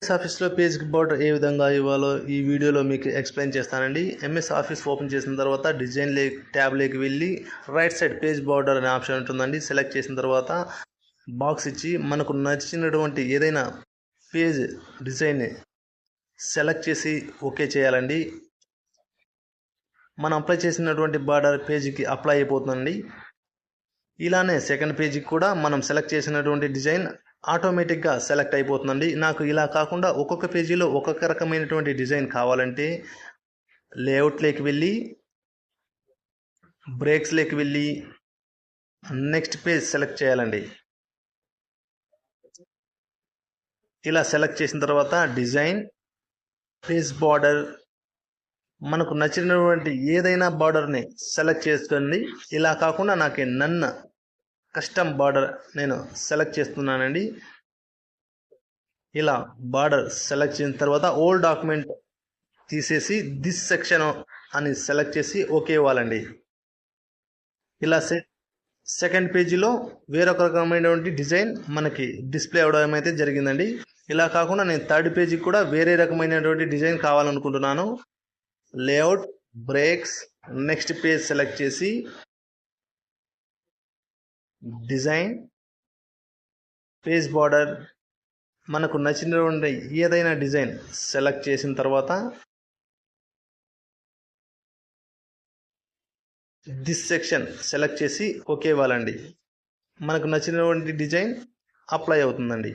ఆఫీస్లో page border ఏ విధంగా ఇవ్వాలో ఈ వీడియోలో మీకు ఎక్స్ప్లెయిన్ చేస్తానండి. ఎంఎస్ ఆఫీస్ ఓపెన్ చేసిన తర్వాత డిజైన్ ట్యాబ్లోకి వెళ్ళి రైట్ సైడ్ పేజ్ బార్డర్ అనే ఆప్షన్ ఉంటుందండి. సెలెక్ట్ చేసిన తర్వాత బాక్స్ ఇచ్చి మనకు నచ్చినటువంటి ఏదైనా పేజ్ డిజైన్ని సెలెక్ట్ చేసి ఓకే చేయాలండి. మనం అప్లై చేసినటువంటి బార్డర్ పేజీకి అప్లై అయిపోతుందండి. ఇలానే సెకండ్ పేజీకి కూడా మనం సెలెక్ట్ చేసినటువంటి డిజైన్ ఆటోమేటిక్గా సెలెక్ట్ అయిపోతుందండి. నాకు ఇలా కాకుండా ఒక్కొక్క పేజీలో ఒక్కొక్క రకమైనటువంటి డిజైన్ కావాలంటే లేఅవుట్లోకి వెళ్ళి బ్రేక్స్లోకి వెళ్ళి నెక్స్ట్ పేజ్ సెలెక్ట్ చేయాలండి. ఇలా సెలెక్ట్ చేసిన తర్వాత డిజైన్ పేజ్ బార్డర్ మనకు నచ్చినటువంటి ఏదైనా బార్డర్ని సెలెక్ట్ చేసుకోండి. ఇలా కాకుండా నాకు నన్ను కస్టమ్ బార్డర్ నేను సెలెక్ట్ చేస్తున్నానండి. ఇలా బార్డర్ సెలెక్ట్ చేసిన తర్వాత ఓల్డ్ డాక్యుమెంట్ తీసేసి దిస్ సెక్షన్ అని సెలెక్ట్ చేసి ఓకే ఇవ్వాలండి. ఇలా సెకండ్ పేజీలో వేరొక రకమైనటువంటి డిజైన్ మనకి డిస్ప్లే అవడం అయితే జరిగిందండి. ఇలా కాకుండా నేను థర్డ్ పేజీకి కూడా వేరే రకమైనటువంటి డిజైన్ కావాలనుకుంటున్నాను. Layout breaks next page select చేసి డిజైన్ పేజ్ బార్డర్ మనకు నచ్చినటువంటి ఏదైనా డిజైన్ సెలెక్ట్ చేసిన తర్వాత దిస్ సెక్షన్ సెలెక్ట్ చేసి ఓకే ఇవ్వాలండి. మనకు నచ్చినటువంటి డిజైన్ అప్లై అవుతుందండి.